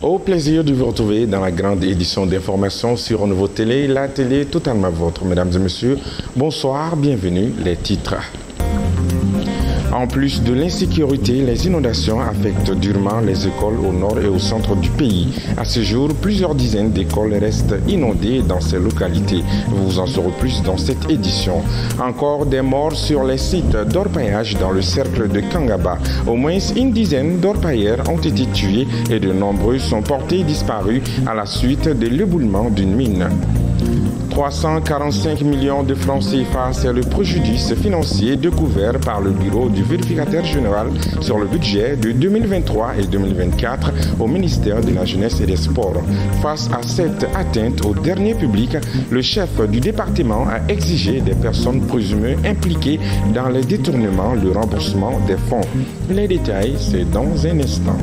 Au plaisir de vous retrouver dans la grande édition d'information sur Renouveau Télé, la télé totalement vôtre. Mesdames et messieurs, bonsoir, bienvenue, les titres. En plus de l'insécurité, les inondations affectent durement les écoles au nord et au centre du pays. À ce jour, plusieurs dizaines d'écoles restent inondées dans ces localités. Vous en saurez plus dans cette édition. Encore des morts sur les sites d'orpaillage dans le cercle de Kangaba. Au moins une dizaine d'orpailleurs ont été tués et de nombreux sont portés disparus à la suite de l'éboulement d'une mine. 345 millions de francs CFA, c'est le préjudice financier découvert par le bureau du vérificateur général sur le budget de 2023 et 2024 au ministère de la Jeunesse et des Sports. Face à cette atteinte au dernier public, le chef du département a exigé des personnes présumées impliquées dans les détournements le remboursement des fonds. Les détails, c'est dans un instant.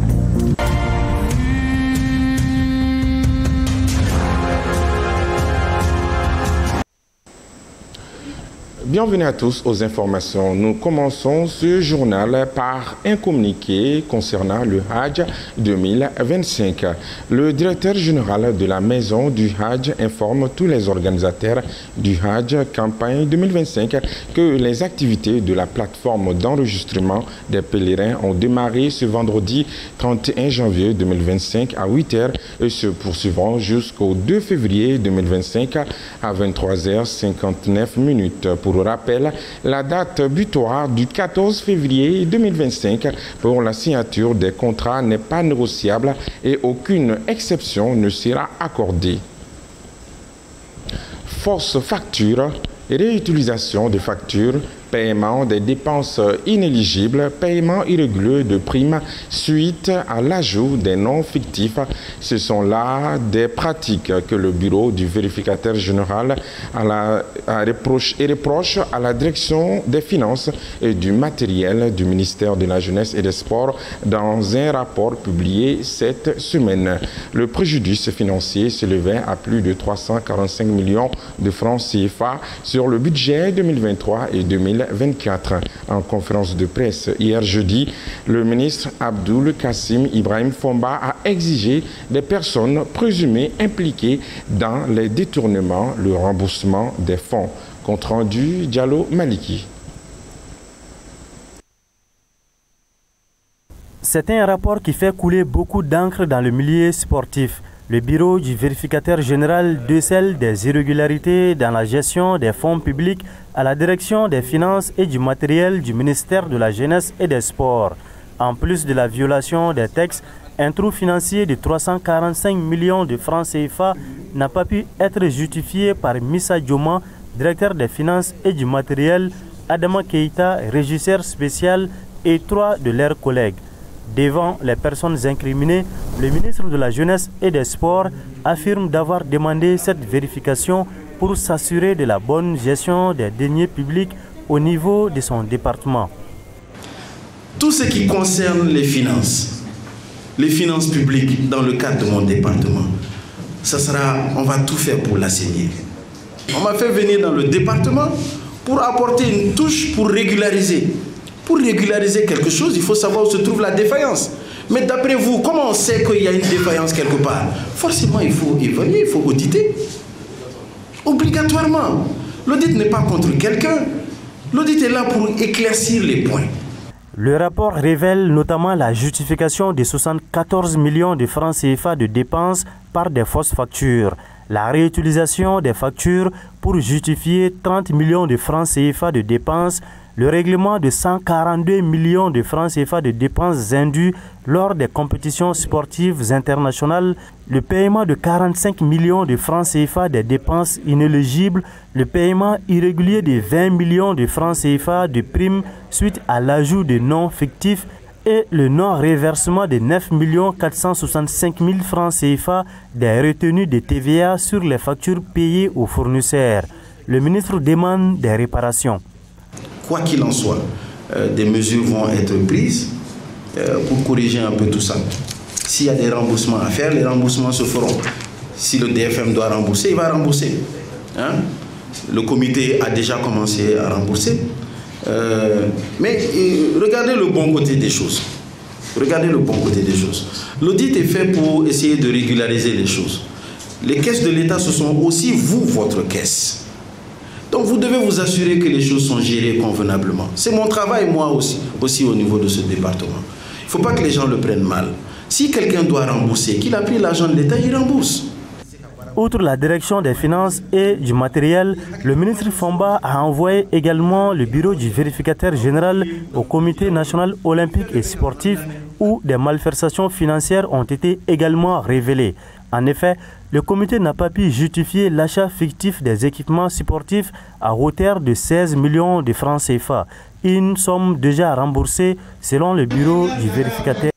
Bienvenue à tous aux informations. Nous commençons ce journal par un communiqué concernant le Hajj 2025. Le directeur général de la Maison du Hajj informe tous les organisateurs du Hajj campagne 2025 que les activités de la plateforme d'enregistrement des pèlerins ont démarré ce vendredi 31 janvier 2025 à 8h et se poursuivront jusqu'au 2 février 2025 à 23h59. Pour rappel, la date butoir du 14 février 2025 pour la signature des contrats n'est pas négociable et aucune exception ne sera accordée. Fausse facture, réutilisation de factures, paiement des dépenses inéligibles, paiement irrégulier de primes suite à l'ajout des noms fictifs. Ce sont là des pratiques que le bureau du vérificateur général reproche à la direction des finances et du matériel du ministère de la Jeunesse et des Sports dans un rapport publié cette semaine. Le préjudice financier s'élevait à plus de 345 millions de francs CFA sur le budget 2023 et 2024. En conférence de presse hier jeudi, le ministre Abdoul Kassim Ibrahim Fomba a exigé des personnes présumées impliquées dans les détournements le remboursement des fonds. Compte rendu Diallo Maliki. C'est un rapport qui fait couler beaucoup d'encre dans le milieu sportif. Le bureau du vérificateur général décèle des irrégularités dans la gestion des fonds publics à la direction des finances et du matériel du ministère de la Jeunesse et des Sports. En plus de la violation des textes, un trou financier de 345 millions de francs CFA n'a pas pu être justifié par Missa Dioma, directeur des finances et du matériel, Adama Keïta, régisseur spécial et 3 de leurs collègues. Devant les personnes incriminées, le ministre de la Jeunesse et des Sports affirme d'avoir demandé cette vérification pour s'assurer de la bonne gestion des deniers publics au niveau de son département. Tout ce qui concerne les finances publiques dans le cadre de mon département, on va tout faire pour l'assainir. On m'a fait venir dans le département pour apporter une touche pour régulariser. Pour régulariser quelque chose, il faut savoir où se trouve la défaillance. Mais d'après vous, comment on sait qu'il y a une défaillance quelque part? Forcément, il faut évaluer, il faut auditer. Obligatoirement. L'audit n'est pas contre quelqu'un. L'audit est là pour éclaircir les points. Le rapport révèle notamment la justification de 74 millions de francs CFA de dépenses par des fausses factures, la réutilisation des factures pour justifier 30 millions de francs CFA de dépenses, le règlement de 142 millions de francs CFA de dépenses indues lors des compétitions sportives internationales, le paiement de 45 millions de francs CFA des dépenses inéligibles, le paiement irrégulier de 20 millions de francs CFA de primes suite à l'ajout de noms fictifs et le non-réversement de 9 465 000 francs CFA des retenues de TVA sur les factures payées aux fournisseurs. Le ministre demande des réparations. Quoi qu'il en soit, des mesures vont être prises pour corriger un peu tout ça. S'il y a des remboursements à faire, les remboursements se feront. Si le DFM doit rembourser, il va rembourser. Hein? Le comité a déjà commencé à rembourser. Mais regardez le bon côté des choses. Regardez le bon côté des choses. L'audit est fait pour essayer de régulariser les choses. Les caisses de l'État, ce sont aussi vous, votre caisse. Donc vous devez vous assurer que les choses sont gérées convenablement. C'est mon travail, moi aussi au niveau de ce département. Il ne faut pas que les gens le prennent mal. Si quelqu'un doit rembourser, qu'il a pris l'argent de l'État, il rembourse. Outre la direction des finances et du matériel, le ministre Fomba a envoyé également le bureau du vérificateur général au Comité national olympique et sportif où des malversations financières ont été également révélées. En effet, le comité n'a pas pu justifier l'achat fictif des équipements sportifs à hauteur de 16 millions de francs CFA, une somme déjà remboursée selon le bureau du vérificateur.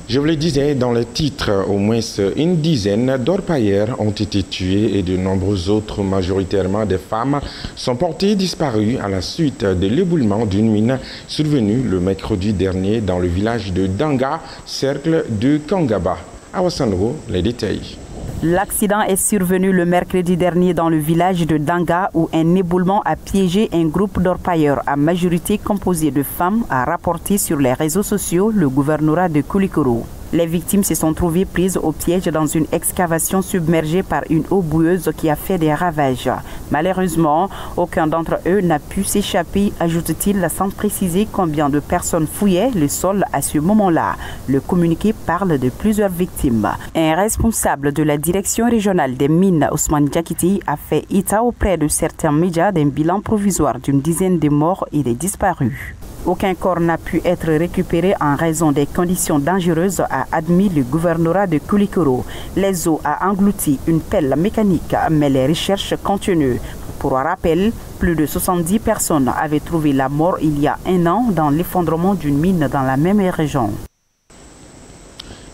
Je vous le disais dans le titre, au moins une dizaine d'orpailleurs ont été tués et de nombreux autres, majoritairement des femmes, sont portés disparus à la suite de l'éboulement d'une mine survenue le mercredi dernier dans le village de Danga, cercle de Kangaba. Awasandro, les détails. L'accident est survenu le mercredi dernier dans le village de Danga où un éboulement a piégé un groupe d'orpailleurs à majorité composé de femmes, a rapporté sur les réseaux sociaux le gouvernorat de Koulikoro. Les victimes se sont trouvées prises au piège dans une excavation submergée par une eau boueuse qui a fait des ravages. Malheureusement, aucun d'entre eux n'a pu s'échapper, ajoute-t-il sans préciser combien de personnes fouillaient le sol à ce moment-là. Le communiqué parle de plusieurs victimes. Un responsable de la direction régionale des mines, Ousmane Diakité, a fait état auprès de certains médias d'un bilan provisoire d'une dizaine de morts et des disparus. Aucun corps n'a pu être récupéré en raison des conditions dangereuses, a admis le gouvernorat de Koulikoro. Les eaux a englouti une pelle mécanique, mais les recherches continuent. Pour rappel, plus de 70 personnes avaient trouvé la mort il y a un an dans l'effondrement d'une mine dans la même région.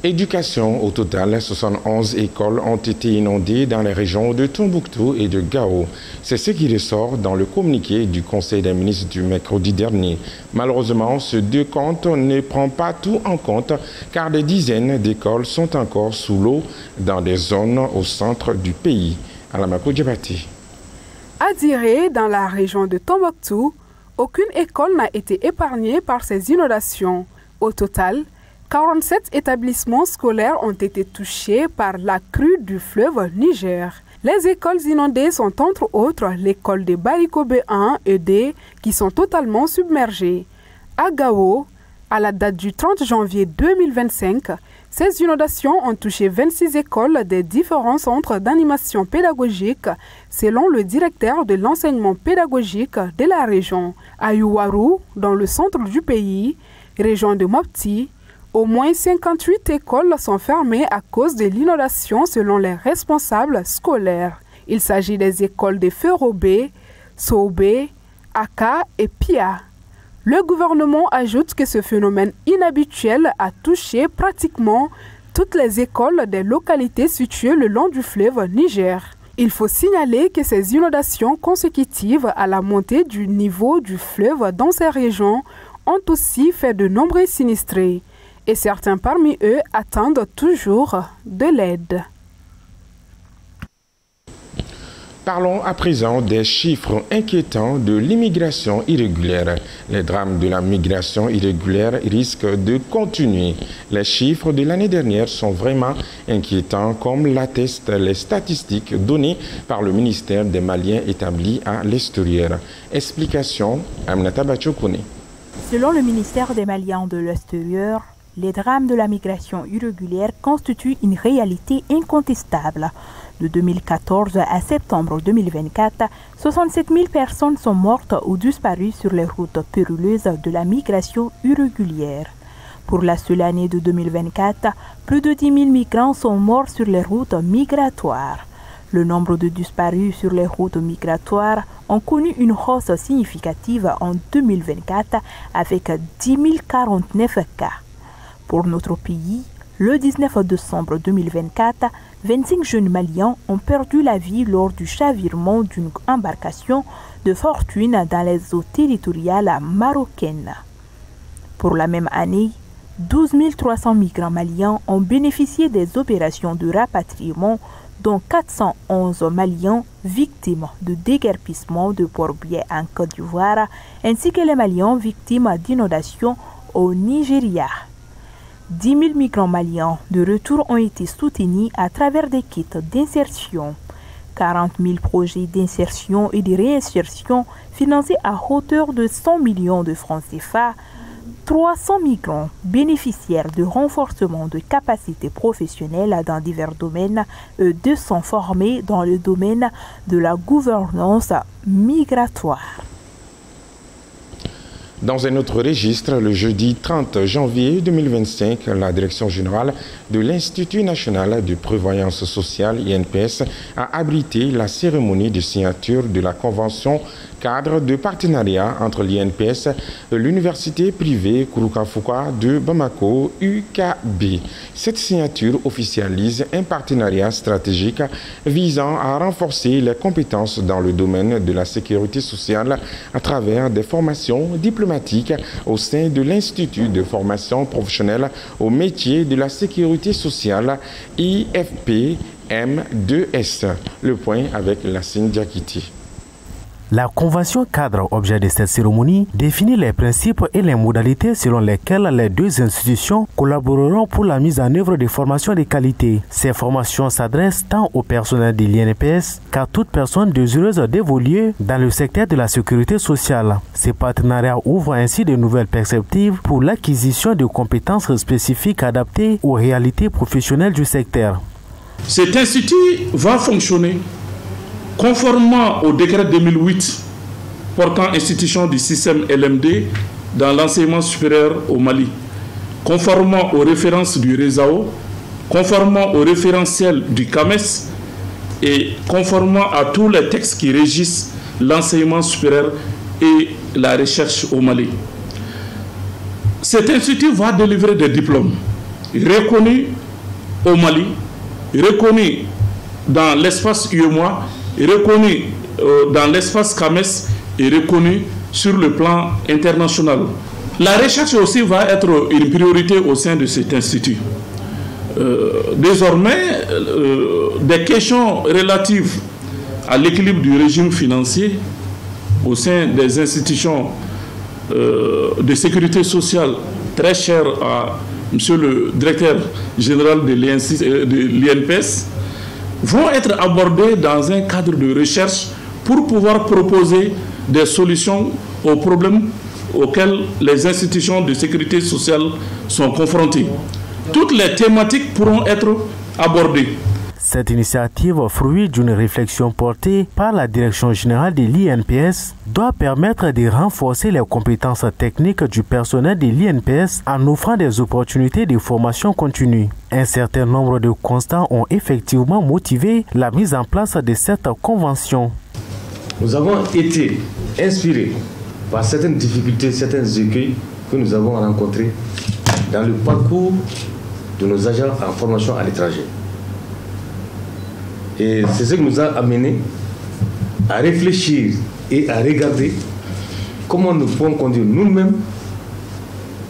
Éducation, au total, 71 écoles ont été inondées dans les régions de Tombouctou et de Gao. C'est ce qui ressort dans le communiqué du Conseil des ministres du mercredi dernier. Malheureusement, ce décompte ne prend pas tout en compte car des dizaines d'écoles sont encore sous l'eau dans des zones au centre du pays. Alamako Djabati. À Diré, dans la région de Tombouctou, aucune école n'a été épargnée par ces inondations. Au total, 47 établissements scolaires ont été touchés par la crue du fleuve Niger. Les écoles inondées sont entre autres l'école de Barikobe 1 et 2 qui sont totalement submergées. À Gao, à la date du 30 janvier 2025, ces inondations ont touché 26 écoles des différents centres d'animation pédagogique selon le directeur de l'enseignement pédagogique de la région. À Yuwaru, dans le centre du pays, région de Mopti, au moins 58 écoles sont fermées à cause de l'inondation selon les responsables scolaires. Il s'agit des écoles de Ferrobé, Soubé, Aka et Pia. Le gouvernement ajoute que ce phénomène inhabituel a touché pratiquement toutes les écoles des localités situées le long du fleuve Niger. Il faut signaler que ces inondations consécutives à la montée du niveau du fleuve dans ces régions ont aussi fait de nombreux sinistrés. Et certains parmi eux attendent toujours de l'aide. Parlons à présent des chiffres inquiétants de l'immigration irrégulière. Les drames de la migration irrégulière risquent de continuer. Les chiffres de l'année dernière sont vraiment inquiétants, comme l'attestent les statistiques données par le ministère des Maliens établis à l'extérieur. Explication, Aminata Bachokone. Selon le ministère des Maliens de l'extérieur, les drames de la migration irrégulière constituent une réalité incontestable. De 2014 à septembre 2024, 67 000 personnes sont mortes ou disparues sur les routes périlleuses de la migration irrégulière. Pour la seule année de 2024, plus de 10 000 migrants sont morts sur les routes migratoires. Le nombre de disparus sur les routes migratoires ont connu une hausse significative en 2024 avec 10 049 cas. Pour notre pays, le 19 décembre 2024, 25 jeunes Maliens ont perdu la vie lors du chavirement d'une embarcation de fortune dans les eaux territoriales marocaines. Pour la même année, 12 300 migrants maliens ont bénéficié des opérations de rapatriement, dont 411 Maliens victimes de déguerpissement de Port-Biais en Côte d'Ivoire, ainsi que les Maliens victimes d'inondations au Nigeria. 10 000 migrants maliens de retour ont été soutenus à travers des kits d'insertion. 40 000 projets d'insertion et de réinsertion financés à hauteur de 100 millions de francs CFA. 300 migrants bénéficiaires de renforcement de capacités professionnelles dans divers domaines et 200 formés dans le domaine de la gouvernance migratoire. Dans un autre registre, le jeudi 30 janvier 2025, la Direction générale de l'Institut national de prévoyance sociale, INPS, a abrité la cérémonie de signature de la convention cadre de partenariat entre l'INPS et l'université privée Kouroukafoua de Bamako, UKB. Cette signature officialise un partenariat stratégique visant à renforcer les compétences dans le domaine de la sécurité sociale à travers des formations diplomatiques au sein de l'Institut de formation professionnelle au métier de la sécurité sociale IFP M2S. Le point avec Lassine Diakiti. La convention cadre objet de cette cérémonie définit les principes et les modalités selon lesquelles les deux institutions collaboreront pour la mise en œuvre des formations de qualité. Ces formations s'adressent tant au personnel de l'INPS qu'à toute personne désireuse d'évoluer dans le secteur de la sécurité sociale. Ces partenariats ouvrent ainsi de nouvelles perspectives pour l'acquisition de compétences spécifiques adaptées aux réalités professionnelles du secteur. Cet institut va fonctionner conformément au décret 2008 portant institution du système LMD dans l'enseignement supérieur au Mali, conformément aux références du RESAO, conformément au référentiel du CAMES et conformément à tous les textes qui régissent l'enseignement supérieur et la recherche au Mali. Cet institut va délivrer des diplômes reconnus au Mali, reconnus dans l'espace UEMOA, reconnu dans l'espace CAMES et reconnu sur le plan international. La recherche aussi va être une priorité au sein de cet institut. Désormais, des questions relatives à l'équilibre du régime financier au sein des institutions de sécurité sociale très chères à Monsieur le directeur général de l'INPS vont être abordés dans un cadre de recherche pour pouvoir proposer des solutions aux problèmes auxquels les institutions de sécurité sociale sont confrontées. Toutes les thématiques pourront être abordées. Cette initiative, fruit d'une réflexion portée par la Direction générale de l'INPS, doit permettre de renforcer les compétences techniques du personnel de l'INPS en offrant des opportunités de formation continue. Un certain nombre de constats ont effectivement motivé la mise en place de cette convention. Nous avons été inspirés par certaines difficultés, certains écueils que nous avons rencontrés dans le parcours de nos agents en formation à l'étranger. Et c'est ce qui nous a amené à réfléchir et à regarder comment nous pouvons conduire nous-mêmes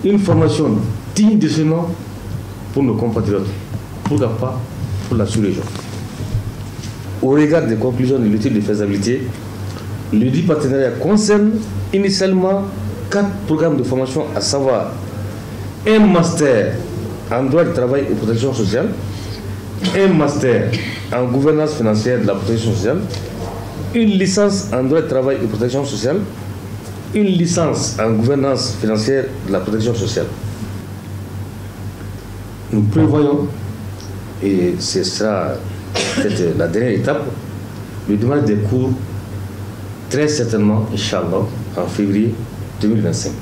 une formation digne de ce nom pour nos compatriotes, pourquoi pas pour la sous-région. Au regard des conclusions de l'étude de faisabilité, le dit partenariat concerne initialement 4 programmes de formation, à savoir un master en droit du travail et protection sociale, un master en gouvernance financière de la protection sociale, une licence en droit de travail et protection sociale, une licence en gouvernance financière de la protection sociale. Nous prévoyons, et ce sera peut-être la dernière étape, le démarrage des cours très certainement, Inch'Allah, en février 2025.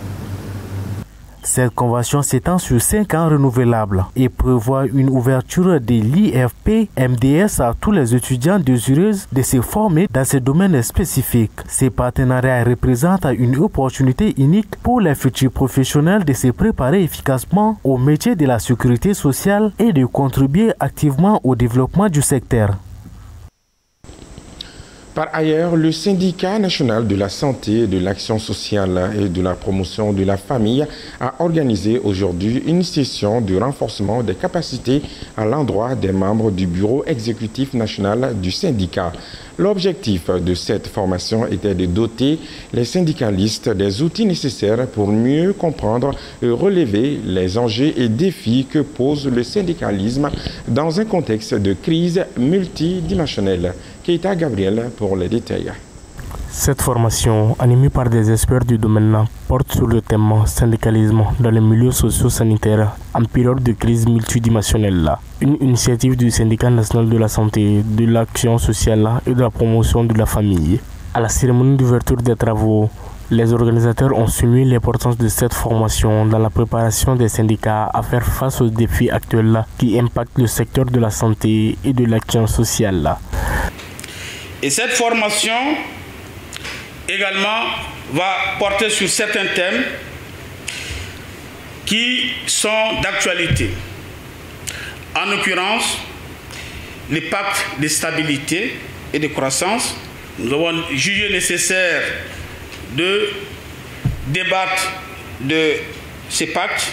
Cette convention s'étend sur 5 ans renouvelables et prévoit une ouverture de l'IFP MDS à tous les étudiants désireux de se former dans ce domaine spécifique. Ces partenariats représentent une opportunité unique pour les futurs professionnels de se préparer efficacement au métier de la sécurité sociale et de contribuer activement au développement du secteur. Par ailleurs, le syndicat national de la santé, de l'action sociale et de la promotion de la famille a organisé aujourd'hui une session de renforcement des capacités à l'endroit des membres du bureau exécutif national du syndicat. L'objectif de cette formation était de doter les syndicalistes des outils nécessaires pour mieux comprendre et relever les enjeux et défis que pose le syndicalisme dans un contexte de crise multidimensionnelle. Keita Gabriel pour les détails. Cette formation, animée par des experts du domaine, porte sur le thème syndicalisme dans les milieux socio-sanitaires en période de crise multidimensionnelle. Une initiative du syndicat national de la santé, de l'action sociale et de la promotion de la famille. À la cérémonie d'ouverture des travaux, les organisateurs ont souligné l'importance de cette formation dans la préparation des syndicats à faire face aux défis actuels qui impactent le secteur de la santé et de l'action sociale. Et cette formation également va porter sur certains thèmes qui sont d'actualité. En l'occurrence, les pactes de stabilité et de croissance. Nous avons jugé nécessaire de débattre de ces pactes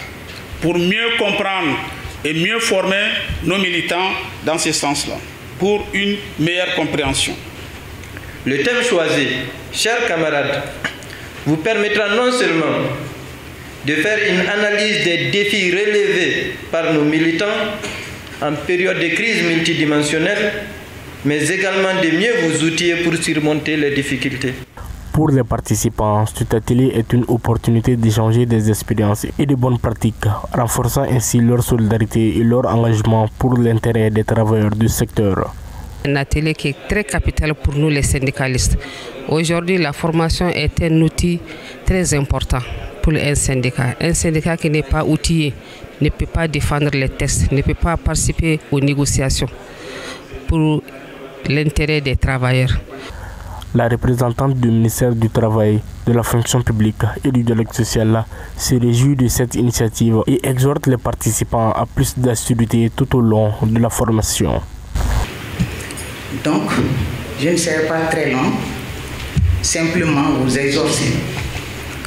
pour mieux comprendre et mieux former nos militants dans ce sens-là, pour une meilleure compréhension. Le thème choisi, chers camarades, vous permettra non seulement de faire une analyse des défis relevés par nos militants en période de crise multidimensionnelle, mais également de mieux vous outiller pour surmonter les difficultés. Pour les participants, cet atelier est une opportunité d'échanger des expériences et de bonnes pratiques, renforçant ainsi leur solidarité et leur engagement pour l'intérêt des travailleurs du secteur. Un atelier qui est très capital pour nous les syndicalistes. Aujourd'hui, la formation est un outil très important pour un syndicat. Un syndicat qui n'est pas outillé ne peut pas défendre les textes, ne peut pas participer aux négociations pour l'intérêt des travailleurs. La représentante du ministère du Travail, de la fonction publique et du dialogue social se réjouit de cette initiative et exhorte les participants à plus d'assiduité tout au long de la formation. Donc, je ne serai pas très long, simplement vous exhorter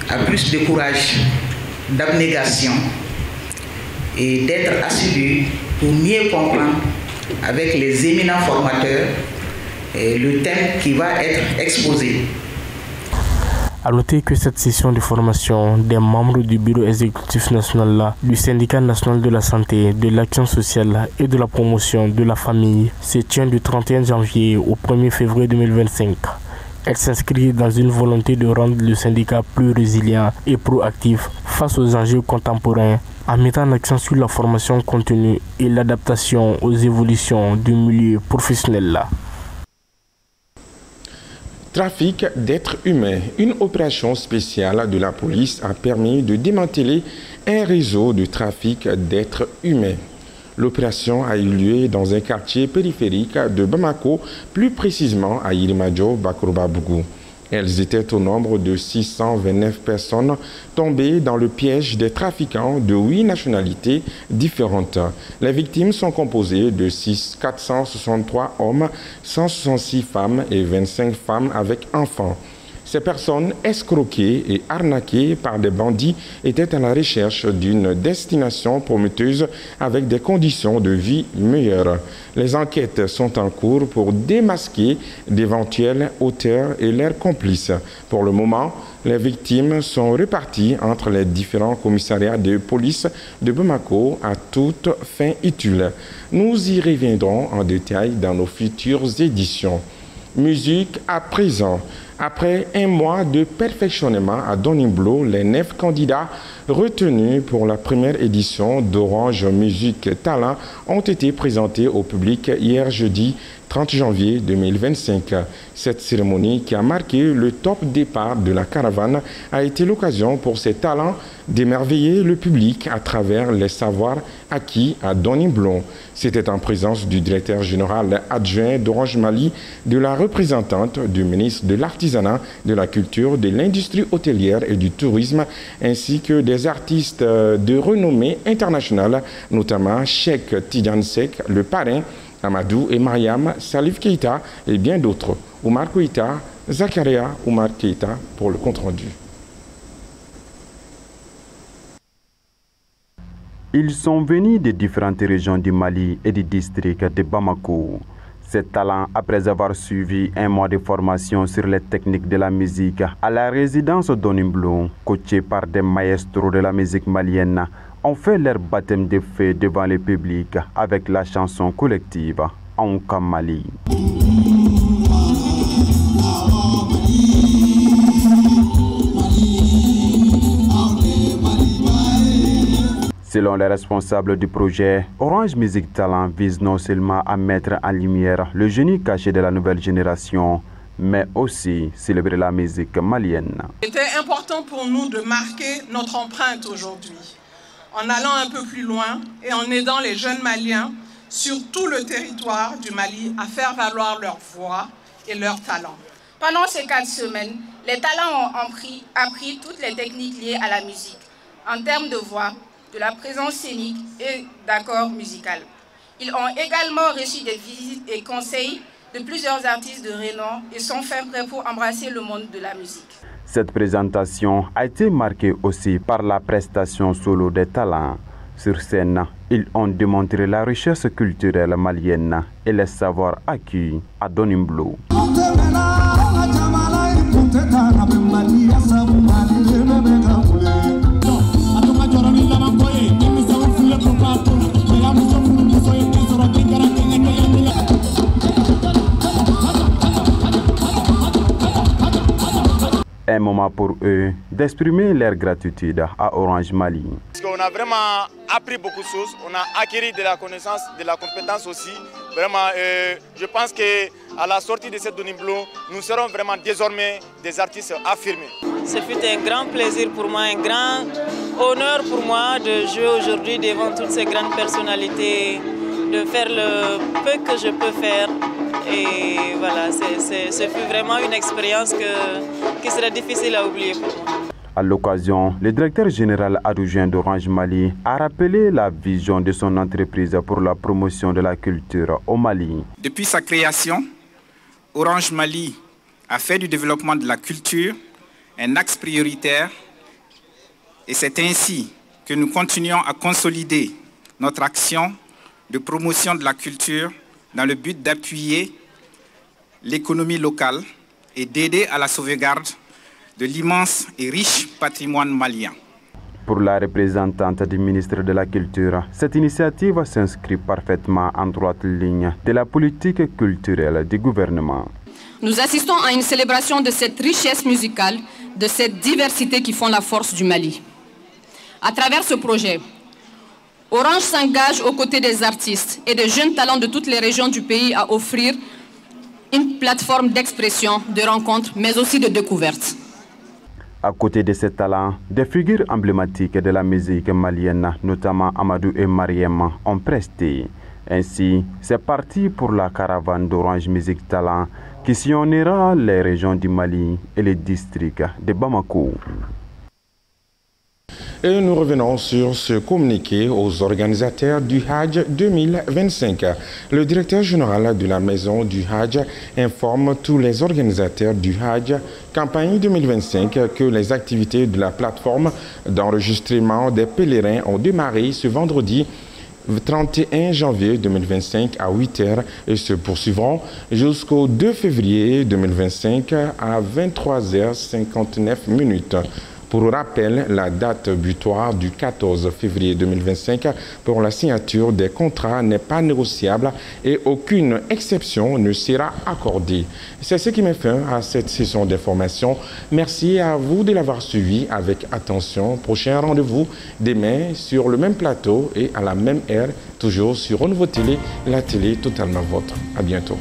à plus de courage, d'abnégation et d'être assidu pour mieux comprendre avec les éminents formateurs le thème qui va être exposé. A noter que cette session de formation des membres du bureau exécutif national du syndicat national de la santé, de l'action sociale et de la promotion de la famille se tient du 31 janvier au 1er février 2025. Elle s'inscrit dans une volonté de rendre le syndicat plus résilient et proactif face aux enjeux contemporains en mettant l'accent sur la formation continue et l'adaptation aux évolutions du milieu professionnel. Trafic d'êtres humains. Une opération spéciale de la police a permis de démanteler un réseau de trafic d'êtres humains. L'opération a eu lieu dans un quartier périphérique de Bamako, plus précisément à Irimadjo, Bakrouba-Bougou. Elles étaient au nombre de 629 personnes tombées dans le piège des trafiquants de 8 nationalités différentes. Les victimes sont composées de 463 hommes, 166 femmes et 25 femmes avec enfants. Ces personnes escroquées et arnaquées par des bandits étaient à la recherche d'une destination prometteuse avec des conditions de vie meilleures. Les enquêtes sont en cours pour démasquer d'éventuels auteurs et leurs complices. Pour le moment, les victimes sont réparties entre les différents commissariats de police de Bamako à toute fin utile. Nous y reviendrons en détail dans nos futures éditions. Musique à présent. Après un mois de perfectionnement à Doniblo, les 9 candidats retenus pour la première édition d'Orange Music Talent ont été présentés au public hier jeudi 30 janvier 2025. Cette cérémonie qui a marqué le top départ de la caravane a été l'occasion pour ces talents d'émerveiller le public à travers les savoirs acquis à Doniblo. C'était en présence du directeur général adjoint d'Orange Mali, de la représentante du ministre de l'Artisanat, de la Culture, de l'Industrie hôtelière et du Tourisme, ainsi que des artistes de renommée internationale, notamment Cheikh Tidiane Seck, le parrain, Amadou et Mariam, Salif Keita et bien d'autres. Oumar Koïta, Zakaria Oumar Keïta pour le compte-rendu. Ils sont venus de différentes régions du Mali et du district de Bamako. Ces talents, après avoir suivi un mois de formation sur les techniques de la musique à la résidence d'Onimblo, coachés par des maestros de la musique malienne, ont fait leur baptême de feu devant le public avec la chanson collective Anka Mali. Selon les responsables du projet, Orange Music Talent vise non seulement à mettre en lumière le génie caché de la nouvelle génération, mais aussi célébrer la musique malienne. C'était important pour nous de marquer notre empreinte aujourd'hui, en allant un peu plus loin et en aidant les jeunes Maliens sur tout le territoire du Mali à faire valoir leur voix et leur talent. Pendant ces 4 semaines, les talents ont appris toutes les techniques liées à la musique, en termes de voix, de la présence scénique et d'accord musical. Ils ont également reçu des visites et conseils de plusieurs artistes de renom et sont faits prêts pour embrasser le monde de la musique. Cette présentation a été marquée aussi par la prestation solo des talents. Sur scène, ils ont démontré la richesse culturelle malienne et les savoirs acquis à Donimblo. Un moment pour eux d'exprimer leur gratitude à Orange Mali. On a vraiment appris beaucoup de choses, on a acquis de la connaissance, de la compétence aussi. Vraiment, je pense qu'à la sortie de cette Donimblo, nous serons vraiment désormais des artistes affirmés. Ce fut un grand plaisir pour moi, un grand honneur pour moi de jouer aujourd'hui devant toutes ces grandes personnalités, de faire le peu que je peux faire. Et voilà, ce fut vraiment une expérience qui serait difficile à oublier pour moi. À l'occasion, le directeur général adjoint d'Orange Mali a rappelé la vision de son entreprise pour la promotion de la culture au Mali. Depuis sa création, Orange Mali a fait du développement de la culture un axe prioritaire et c'est ainsi que nous continuons à consolider notre action de promotion de la culture dans le but d'appuyer l'économie locale et d'aider à la sauvegarde de l'immense et riche patrimoine malien. Pour la représentante du ministre de la Culture, cette initiative s'inscrit parfaitement en droite ligne de la politique culturelle du gouvernement. Nous assistons à une célébration de cette richesse musicale, de cette diversité qui font la force du Mali. À travers ce projet, Orange s'engage aux côtés des artistes et des jeunes talents de toutes les régions du pays à offrir une plateforme d'expression, de rencontres, mais aussi de découverte. À côté de ces talents, des figures emblématiques de la musique malienne, notamment Amadou et Mariem, ont presté. Ainsi, c'est parti pour la caravane d'Orange Music Talent qui sillonnera les régions du Mali et les districts de Bamako. Et nous revenons sur ce communiqué aux organisateurs du Hajj 2025. Le directeur général de la Maison du Hajj informe tous les organisateurs du Hajj campagne 2025 que les activités de la plateforme d'enregistrement des pèlerins ont démarré ce vendredi 31 janvier 2025 à 8h et se poursuivront jusqu'au 2 février 2025 à 23h59. Pour rappel, la date butoir du 14 février 2025 pour la signature des contrats n'est pas négociable et aucune exception ne sera accordée. C'est ce qui met fin à cette session d'information. Merci à vous de l'avoir suivi avec attention. Prochain rendez-vous demain sur le même plateau et à la même heure, toujours sur Renouveau Télé, la télé totalement vôtre. À bientôt.